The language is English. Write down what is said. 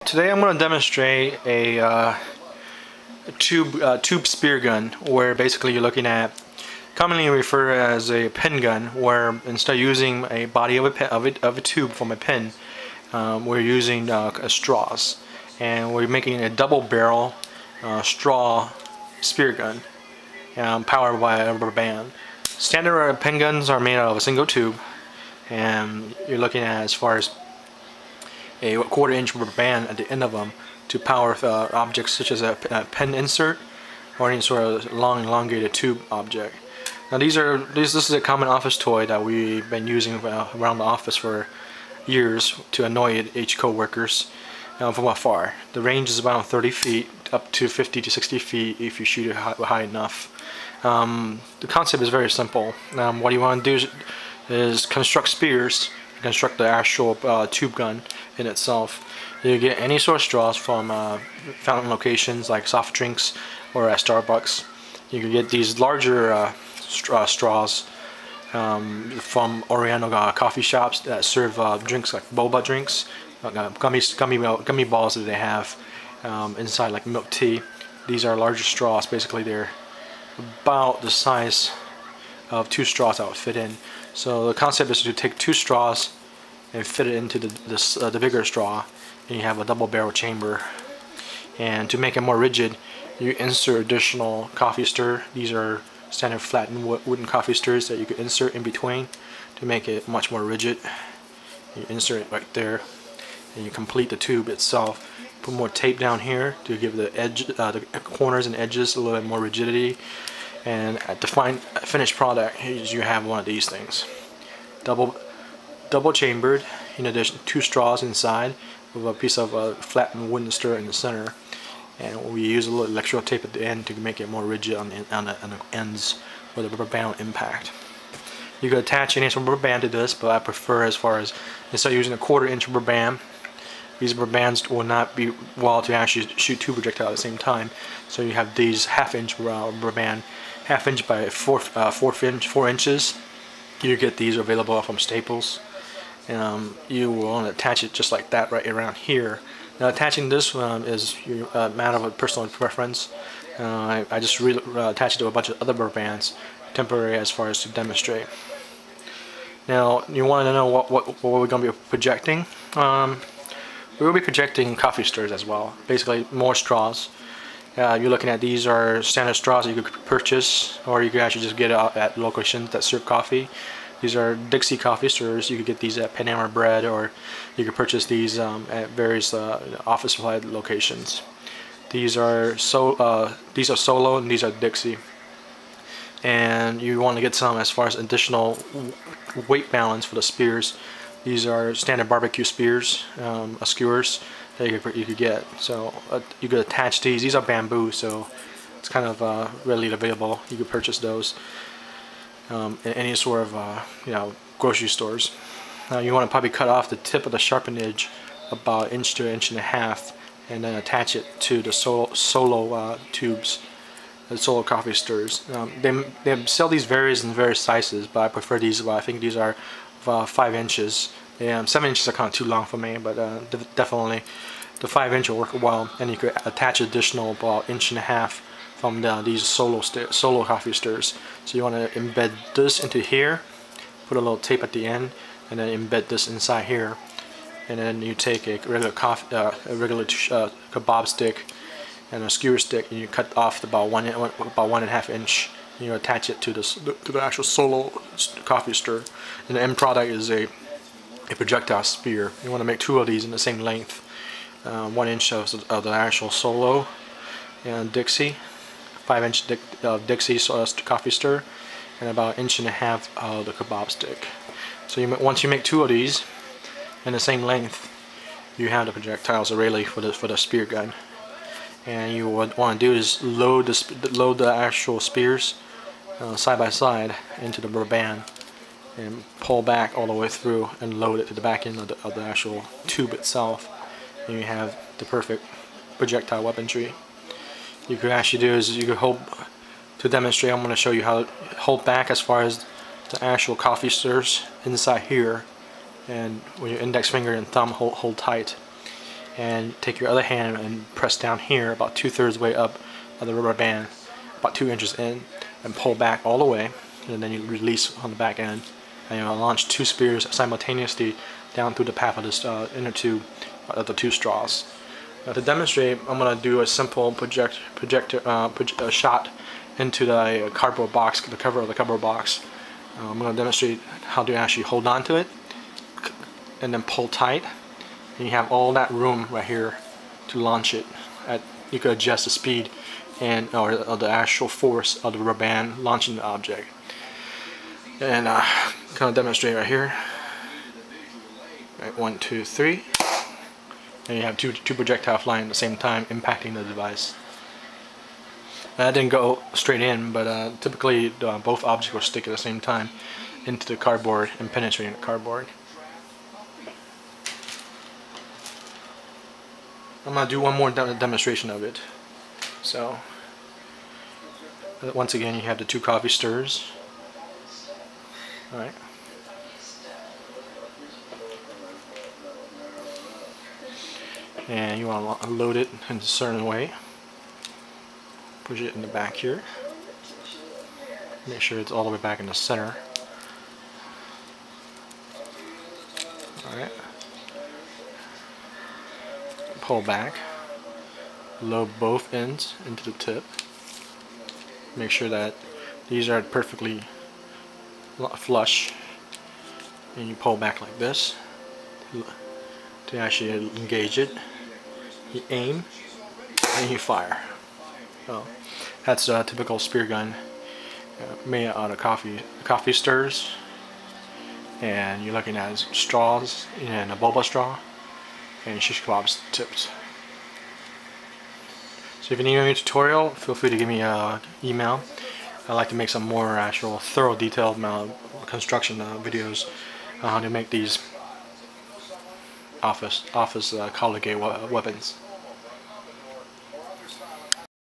Today I'm going to demonstrate a tube spear gun, where basically you're looking at, commonly referred as a pin gun, where instead of using a body of a tube from a pin, we're using straws, and we're making a double barrel straw spear gun powered by a rubber band. Standard pin guns are made out of a single tube, and you're looking at as far as a 1/4-inch rubber band at the end of them to power objects such as a pen insert or any sort of long elongated tube object. Now this is a common office toy that we've been using around the office for years to annoy each co-workers from afar. The range is about 30 feet up to 50 to 60 feet if you shoot it high enough. The concept is very simple. What you want to do is construct spears, construct the actual tube gun in itself. You get any sort of straws from fountain locations like soft drinks or at Starbucks. You can get these larger straws from Oriental coffee shops that serve drinks like boba drinks, gummy balls that they have inside like milk tea. These are larger straws. Basically, they're about the size of 2 straws that would fit in. So the concept is to take 2 straws and fit it into the bigger straw, and you have a double barrel chamber. And to make it more rigid, you insert additional coffee stir. These are standard flattened wooden coffee stirs that you could insert in between to make it much more rigid. You insert it right there, and you complete the tube itself. Put more tape down here to give the corners and edges a little bit more rigidity. And at the finished product, you have one of these things, double chambered, in addition 2 straws inside with a piece of flattened wooden stir in the center, and we use a little electrical tape at the end to make it more rigid on the ends where the rubber band will impact. You could attach any sort of rubber band to this, but I prefer, as far as instead of using a 1/4-inch rubber band, these rubber bands will not be well to actually shoot 2 projectiles at the same time. So you have these 1/2-inch rubber band, 1/2 inch by 4 inches. You get these available from Staples. You will want to attach it just like that right around here. Now, attaching this is a matter of personal preference. I just attach it to a bunch of other rubber bands, temporary, as far as to demonstrate. Now, you want to know what we're going to be projecting. We will be projecting coffee stirs as well. Basically, more straws. You're looking at, these are standard straws that you could purchase, or you could actually just get it at locations that serve coffee. These are Dixie coffee stirs. You could get these at Panera Bread, or you could purchase these at various office supply locations. These are Solo and these are Dixie. And you want to get some as far as additional weight balance for the spears. These are standard barbecue spears, skewers that you could get. So you could attach these. These are bamboo, so it's kind of readily available. You could purchase those in any sort of grocery stores. Now you want to probably cut off the tip of the sharpened edge about 1 to 1.5 inches, and then attach it to the Solo tubes, the Solo coffee stirs. They sell these in various sizes, but I prefer these. Well, I think these are 5 inches. 7 inches are kind of too long for me, but definitely the 5-inch will work well. And you could attach additional about 1.5 inches from these Solo coffee stirs. So you want to embed this into here, put a little tape at the end, and then embed this inside here. And then you take a regular kebab stick and a skewer stick, and you cut off about 1.5 inch. You attach it to the actual Solo coffee stir, and the end product is a projectile spear. You want to make 2 of these in the same length, 1 inch of the actual Solo and Dixie, 5-inch Dixie coffee stir, and about 1.5 inches of the kebab stick. So once you make 2 of these in the same length, you have the projectiles ready for the spear gun. And you would want to do is load the actual spears side by side into the rubber band, and pull back all the way through and load it to the back end of the actual tube itself, and you have the perfect projectile weaponry. You could actually do is you could hold, to demonstrate, I'm going to show you how to hold back as far as the actual coffee stirs inside here, and with your index finger and thumb hold tight, and take your other hand and press down here about 2/3 way up of the rubber band, about 2 inches in, and pull back all the way, and then you release on the back end, and you'll launch 2 spears simultaneously down through the path of this inner tube of the 2 straws. Now to demonstrate, I'm going to do a simple shot into the cardboard box, the cover of the cardboard box. I'm going to demonstrate how to actually hold on to it and then pull tight, and you have all that room right here to launch it. You could adjust the speed and or the actual force of the rubber band launching the object. And kind of demonstrate right here. Right, 1, 2, 3, and you have two projectiles flying at the same time, impacting the device. That didn't go straight in, but typically both objects will stick at the same time into the cardboard and penetrating the cardboard. I'm going to do one more demonstration of it. So, once again, you have the 2 coffee stirrers. Alright. And you want to load it in a certain way. Push it in the back here. Make sure it's all the way back in the center. Alright. Pull back. Load both ends into the tip. Make sure that these are perfectly flush. And you pull back like this to actually engage it. You aim and you fire. Oh, that's a typical spear gun made out of coffee stirrers, and you're looking at straws and a boba straw and shish kebabs tips. So if you need any tutorial, feel free to give me an email. I'd like to make some more actual thorough detailed construction videos on how to make these office collegiate weapons.